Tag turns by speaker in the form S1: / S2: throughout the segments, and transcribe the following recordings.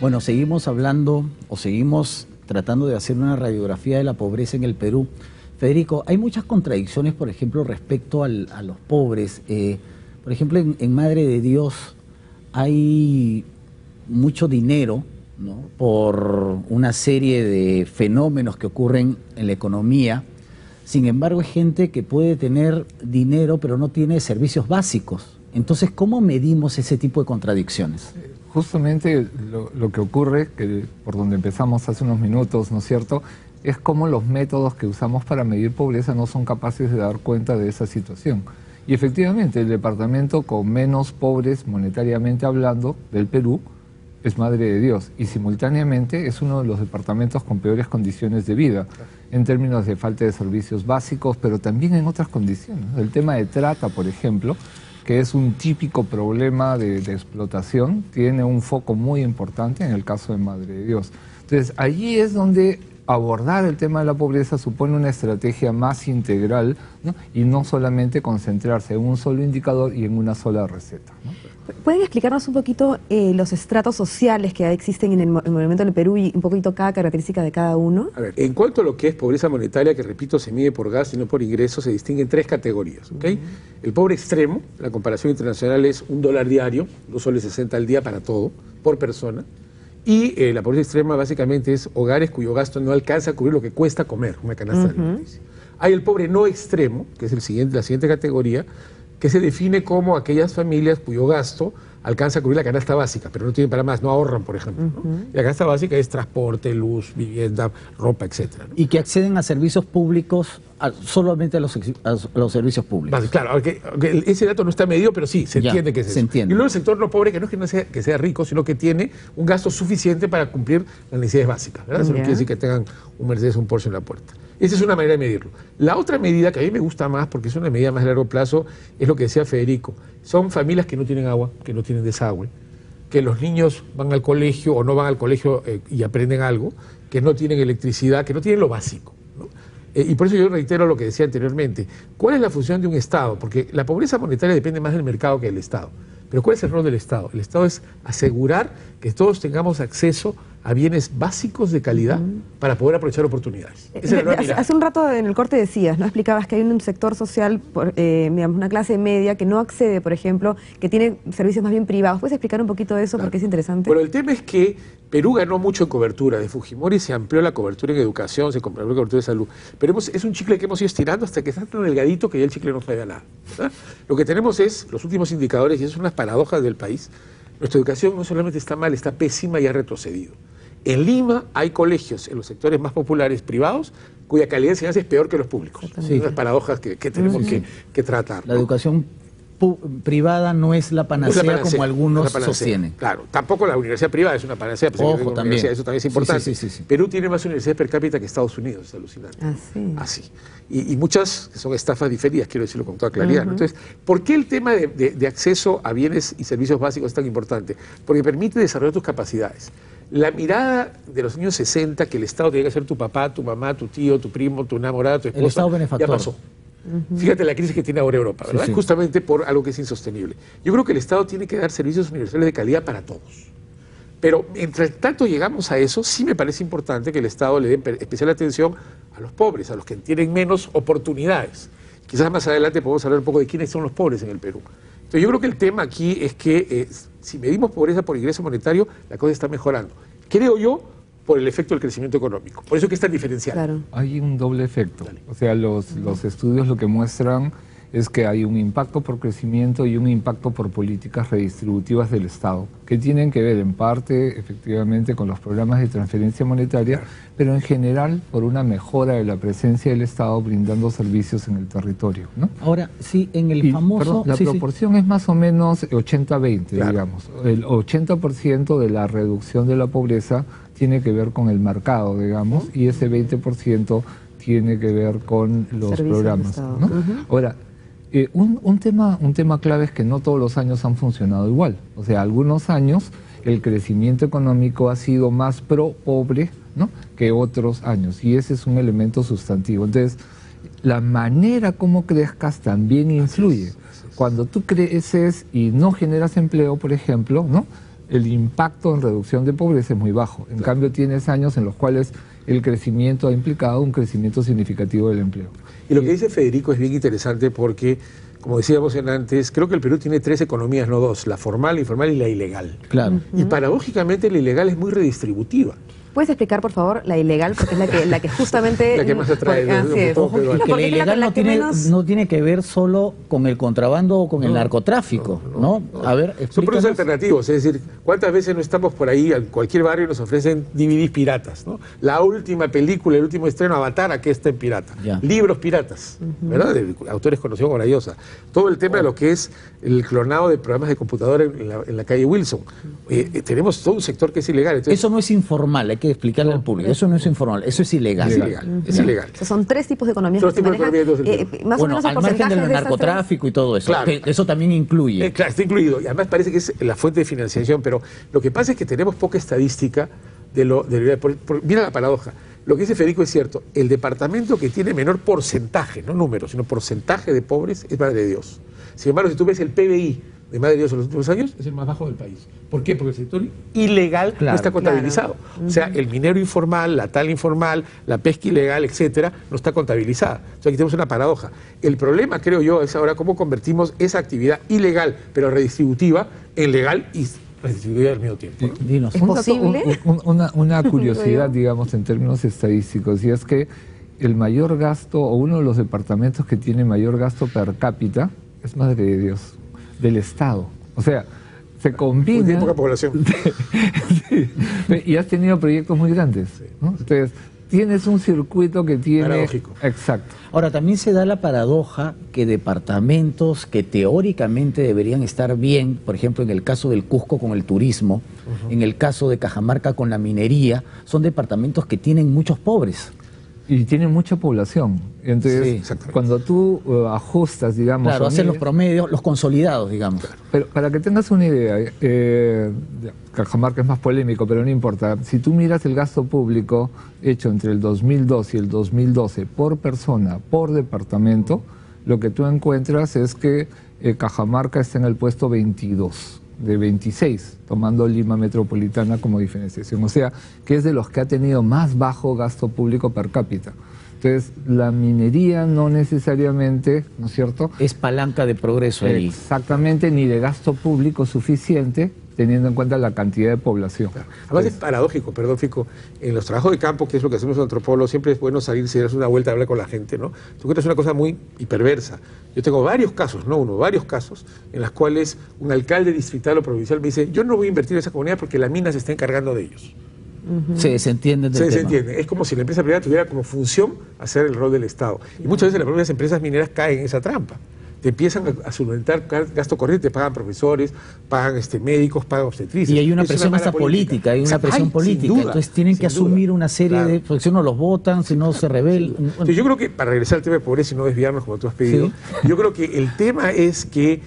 S1: Bueno, seguimos hablando o seguimos tratando de hacer una radiografía de la pobreza en el Perú. Federico, hay muchas contradicciones, por ejemplo, respecto a los pobres. Por ejemplo, en Madre de Dios hay mucho dinero, ¿no?, por una serie de fenómenos que ocurren en la economía. Sin embargo, hay gente que puede tener dinero pero no tiene servicios básicos. Entonces, ¿cómo medimos ese tipo de contradicciones?
S2: Justamente lo que ocurre, que por donde empezamos hace unos minutos, ¿no es cierto?, es cómo los métodos que usamos para medir pobreza no son capaces de dar cuenta de esa situación. Y efectivamente, el departamento con menos pobres, monetariamente hablando, del Perú, es Madre de Dios, y simultáneamente es uno de los departamentos con peores condiciones de vida, en términos de falta de servicios básicos, pero también en otras condiciones. El tema de trata, por ejemplo, que es un típico problema de explotación, tiene un foco muy importante en el caso de Madre de Dios. Entonces, allí es donde abordar el tema de la pobreza supone una estrategia más integral, ¿no?, y no solamente concentrarse en un solo indicador y en una sola receta, ¿no?
S3: ¿Pueden explicarnos un poquito los estratos sociales que existen en el movimiento del Perú y un poquito cada característica de cada uno?
S4: A ver, en cuanto a lo que es pobreza monetaria, que repito, se mide por gasto y no por ingresos, se distinguen tres categorías, ¿ok? El pobre extremo, la comparación internacional es $1 diario, $2.60 al día para todo, por persona. Y la pobreza extrema básicamente es hogares cuyo gasto no alcanza a cubrir lo que cuesta comer, una canasta alimenticia. Hay el pobre no extremo, que es la siguiente categoría, que se define como aquellas familias cuyo gasto alcanza a cubrir la canasta básica, pero no tienen para más, no ahorran, por ejemplo, ¿no? Y la canasta básica es transporte, luz, vivienda, ropa, etcétera, ¿no?
S1: Y que acceden a servicios públicos, solamente a los servicios públicos.
S4: Claro, aunque ese dato no está medido, pero sí, se entiende que es eso.
S1: Se entiende.
S4: Y luego el sector no pobre, que no es que sea rico, sino que tiene un gasto suficiente para cumplir las necesidades básicas, ¿verdad? Eso no quiere decir que tengan un Mercedes o un Porsche en la puerta. Esa es una manera de medirlo. La otra medida, que a mí me gusta más, porque es una medida más a largo plazo, es lo que decía Federico. Son familias que no tienen agua, que no tienen desagüe, que los niños van al colegio o no van al colegio y aprenden algo, que no tienen electricidad, que no tienen lo básico, ¿no? Y por eso yo reitero lo que decía anteriormente. ¿Cuál es la función de un Estado? Porque la pobreza monetaria depende más del mercado que del Estado. Pero ¿cuál es el rol del Estado? El Estado es asegurar que todos tengamos acceso a bienes básicos de calidad para poder aprovechar oportunidades. Esa es la mirada.
S3: Hace un rato en el corte decías, ¿no? Explicabas que hay un sector social, digamos, una clase media que no accede, por ejemplo, que tiene servicios más bien privados. ¿Puedes explicar un poquito de eso? Claro. Porque es interesante.
S4: Bueno, el tema es que Perú ganó mucho en cobertura. De Fujimori se amplió la cobertura en educación, se amplió la cobertura de salud. Pero es un chicle que hemos ido estirando hasta que está tan delgadito que ya el chicle no sabe a nada, ¿verdad? Lo que tenemos es los últimos indicadores, y esas son las paradojas del país. Nuestra educación no solamente está mal, está pésima y ha retrocedido. En Lima hay colegios en los sectores más populares privados cuya calidad de enseñanza es peor que los públicos. Son las paradojas que tenemos que tratar, ¿no?
S1: La educación privada no es la panacea, como algunos sostienen.
S4: Claro, tampoco la universidad privada es una panacea.
S1: Ojo, también.
S4: Eso también es importante.
S1: Sí.
S4: Perú tiene más universidades per cápita que Estados Unidos, es alucinante. Así. Y muchas que son estafas diferidas, quiero decirlo con toda claridad, ¿no? Entonces, ¿por qué el tema de acceso a bienes y servicios básicos es tan importante? Porque permite desarrollar tus capacidades. La mirada de los años 60, que el Estado tiene que ser tu papá, tu mamá, tu tío, tu primo, tu enamorada, tu esposa,
S1: el Estado benefactor,
S4: ya pasó. Fíjate la crisis que tiene ahora Europa, ¿verdad? Justamente por algo que es insostenible. Yo creo que el Estado tiene que dar servicios universales de calidad para todos. Pero mientras tanto llegamos a eso, sí me parece importante que el Estado le dé especial atención a los pobres, a los que tienen menos oportunidades. Quizás más adelante podemos hablar un poco de quiénes son los pobres en el Perú. Entonces yo creo que el tema aquí es que si medimos pobreza por ingreso monetario, la cosa está mejorando. Creo yo, por el efecto del crecimiento económico. Por eso que es tan diferencial.
S3: Claro.
S2: Hay un doble efecto. O sea, los estudios lo que muestran es que hay un impacto por crecimiento y un impacto por políticas redistributivas del Estado, que tienen que ver en parte, efectivamente, con los programas de transferencia monetaria, pero en general por una mejora de la presencia del Estado brindando servicios en el territorio, ¿no?
S1: Ahora, sí, en el famoso...
S2: Perdón, la proporción es más o menos 80-20, digamos. El 80% de la reducción de la pobreza tiene que ver con el mercado, digamos, y ese 20% tiene que ver con los programas, ¿no? Ahora, un tema clave es que no todos los años han funcionado igual. O sea, algunos años el crecimiento económico ha sido más pro pobre, ¿no?, que otros años, y ese es un elemento sustantivo. Entonces, la manera como crezcas también influye. Cuando tú creces y no generas empleo, por ejemplo, ¿no?, el impacto en reducción de pobreza es muy bajo. En cambio, tienes años en los cuales el crecimiento ha implicado un crecimiento significativo del empleo.
S4: Y lo que dice Federico es bien interesante porque, como decíamos antes, creo que el Perú tiene 3 economías, no 2, la formal, la informal y la ilegal.
S1: Claro.
S4: Y paradójicamente la ilegal es muy redistributiva.
S3: ¿Puedes explicar, por favor, la ilegal? Porque es la que justamente...
S4: La que más atrae.
S3: Así es.
S4: Ojo,
S1: Porque la
S3: Porque
S1: ilegal
S3: la que menos-
S1: no tiene que ver solo con el contrabando o con el narcotráfico, ¿no? A ver,
S4: Son
S1: explícanos.
S4: productos alternativos, es decir, ¿cuántas veces no estamos por ahí en cualquier barrio y nos ofrecen DVDs piratas, ¿no? La última película, el último estreno, Avatar, aquí está en pirata.
S1: Ya.
S4: Libros piratas, ¿verdad? De autores conocidos como Rayosa. Todo el tema de lo que es el clonado de programas de computadora en la calle Wilson. Tenemos todo un sector que es ilegal. Entonces,
S1: Eso no es informal, hay que explicarle al público. Eso no es informal, eso es ilegal.
S4: es ilegal. Es ilegal.
S3: O sea, son 3 tipos de economías
S4: Son
S3: que se
S4: tipos de
S3: manejan.
S4: economías del Perú.
S3: Más o
S1: Bueno,
S3: menos el
S1: al margen
S3: porcentaje
S1: del
S3: de esas
S1: narcotráfico y todo eso,
S4: Claro.
S1: que eso también incluye.
S4: Claro, está incluido. Y además parece que es la fuente de financiación, pero lo que pasa es que tenemos poca estadística mira la paradoja. Lo que dice Federico es cierto. El departamento que tiene menor porcentaje, no números, sino porcentaje de pobres, es Madre de Dios. Sin embargo, si tú ves el PBI de Madre de Dios en los últimos años, es el más bajo del país. ¿Por qué? Porque el sector ilegal no
S1: Claro,
S4: está contabilizado. O sea, el minero informal, la tal informal, la pesca ilegal, etcétera, no está contabilizada. Entonces aquí tenemos una paradoja. El problema, creo yo, es ahora cómo convertimos esa actividad ilegal, pero redistributiva, en legal y redistributiva al mismo tiempo, ¿no?
S1: Dinos.
S3: ¿Es posible?
S2: Una curiosidad, digamos, en términos estadísticos, y es que el mayor gasto, o uno de los departamentos que tiene mayor gasto per cápita, es Madre de Dios, del Estado. O sea, se combina...
S4: Porque hay poca población.
S2: Sí, y has tenido proyectos muy grandes, ¿no? Entonces, tienes un circuito que tiene...
S4: Paradójico.
S2: Exacto.
S1: Ahora, también se da la paradoja que departamentos que teóricamente deberían estar bien, por ejemplo, en el caso del Cusco con el turismo, en el caso de Cajamarca con la minería, son departamentos que tienen muchos pobres.
S2: Y tienen mucha población. Entonces,
S1: Sí,
S4: exactamente.
S2: cuando tú ajustas, digamos...
S1: Claro,
S2: o
S1: hacen los
S2: mides-
S1: promedios, los consolidados, digamos.
S2: Pero para que tengas una idea, Cajamarca es más polémico, pero no importa. Si tú miras el gasto público hecho entre el 2002 y el 2012 por persona, por departamento, lo que tú encuentras es que Cajamarca está en el puesto 22 de 26, tomando Lima Metropolitana como diferenciación. O sea, que es de los que ha tenido más bajo gasto público per cápita. Entonces, la minería no necesariamente, ¿no es cierto?,
S1: Es palanca de progreso ahí.
S2: exactamente, ni de gasto público suficiente, teniendo en cuenta la cantidad de población.
S4: Además es paradójico, perdón, Fico, en los trabajos de campo, que es lo que hacemos los antropólogos, siempre es bueno salirse y darse una vuelta a hablar con la gente, ¿no? Tú encuentras una cosa muy perversa. Yo tengo varios casos, no uno, varios casos, en los cuales un alcalde distrital o provincial me dice, yo no voy a invertir en esa comunidad porque la mina se está encargando de ellos.
S1: Se desentienden del
S4: Se
S1: tema.
S4: entiende. Es como si la empresa privada tuviera como función hacer el rol del Estado. Y muchas veces las propias empresas mineras caen en esa trampa. Te empiezan a solventar gasto corriente, pagan profesores, pagan médicos, pagan obstetrices.
S1: Y hay una
S4: Es
S1: presión
S4: mala
S1: hasta política, hay una presión
S4: sin
S1: política.
S4: duda,
S1: Entonces tienen que
S4: sin duda.
S1: asumir una serie
S4: Claro.
S1: de... Porque si no los votan, si no se rebelan.
S4: Entonces, yo creo que, para regresar al tema de pobreza y no desviarnos como tú has pedido, yo creo que el tema es que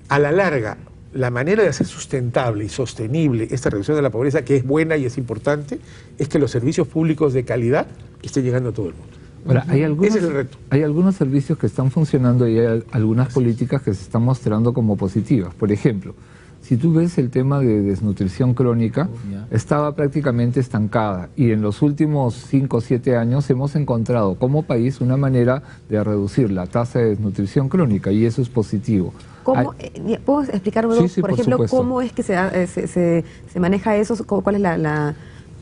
S4: a la larga la manera de hacer sustentable y sostenible esta reducción de la pobreza, que es buena y es importante, es que los servicios públicos de calidad estén llegando a todo el mundo.
S2: Ahora,
S4: Ese es el reto.
S2: hay algunos servicios que están funcionando y hay algunas políticas que se están mostrando como positivas. Por ejemplo, si tú ves el tema de desnutrición crónica, estaba prácticamente estancada y en los últimos 5 o 7 años hemos encontrado como país una manera de reducir la tasa de desnutrición crónica y eso es positivo.
S3: ¿Cómo, ¿Puedo explicar,
S2: Sí, sí,
S3: por
S2: por
S3: ejemplo,
S2: supuesto.
S3: cómo es que se maneja eso? ¿Cuál es la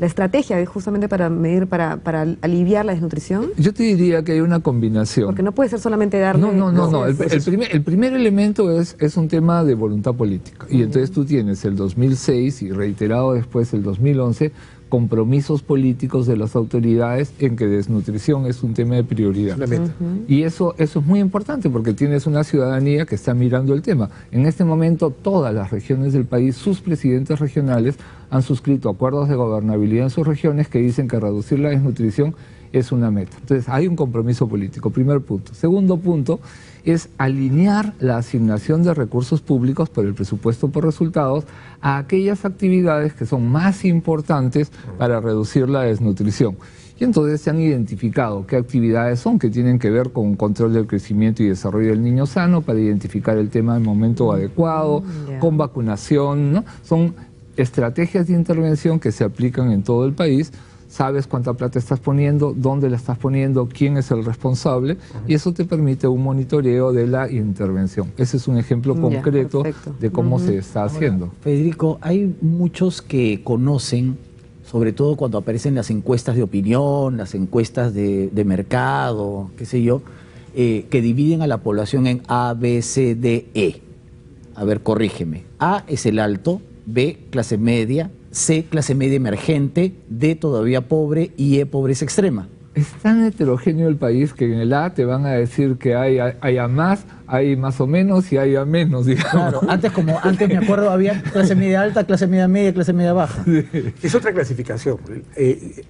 S3: estrategia justamente para medir, para aliviar la desnutrición?
S2: Yo te diría que hay una combinación.
S3: Porque no puede ser solamente darle...
S2: No. El primer elemento es un tema de voluntad política. Y entonces tú tienes el 2006 y reiterado después el 2011 compromisos políticos de las autoridades en que desnutrición es un tema de prioridad.
S4: Es una meta.
S2: Y eso es muy importante porque tienes una ciudadanía que está mirando el tema. En este momento todas las regiones del país, sus presidentes regionales han suscrito acuerdos de gobernabilidad en sus regiones que dicen que reducir la desnutrición es una meta. Entonces hay un compromiso político, primer punto. Segundo punto es alinear la asignación de recursos públicos por el presupuesto por resultados a aquellas actividades que son más importantes para reducir la desnutrición. Y entonces se han identificado qué actividades son que tienen que ver con control del crecimiento y desarrollo del niño sano, para identificar el tema en momento adecuado, con vacunación, ¿no? Son estrategias de intervención que se aplican en todo el país. Sabes cuánta plata estás poniendo, dónde la estás poniendo, quién es el responsable, y eso te permite un monitoreo de la intervención. Ese es un ejemplo concreto de cómo se está haciendo.
S1: Federico, hay muchos que conocen, sobre todo cuando aparecen las encuestas de opinión, las encuestas de mercado, qué sé yo, que dividen a la población en A, B, C, D, E. A ver, corrígeme. A es el alto, B, clase media, C, clase media emergente, D, todavía pobre, y E, pobreza extrema.
S2: Es tan heterogéneo el país que en el A te van a decir que hay a más, hay más o menos y hay a menos, digamos.
S1: Claro, antes me acuerdo había clase media alta, clase media, clase media baja.
S4: Sí. Es otra clasificación.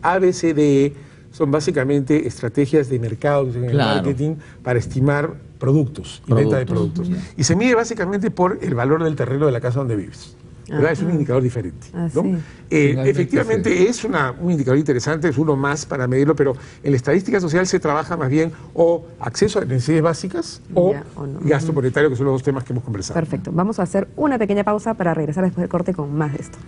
S4: A, B, C, D, E son básicamente estrategias de mercado en el marketing para estimar productos y venta de productos. Y se mide básicamente por el valor del terreno de la casa donde vives. ¿Verdad? Es un indicador diferente, ¿no?
S3: Sí.
S4: Efectivamente es un indicador interesante, es uno más para medirlo, pero en la estadística social se trabaja más bien o acceso a necesidades básicas o gasto monetario, que son los dos temas que hemos conversado.
S3: Perfecto. Vamos a hacer una pequeña pausa para regresar después del corte con más de esto.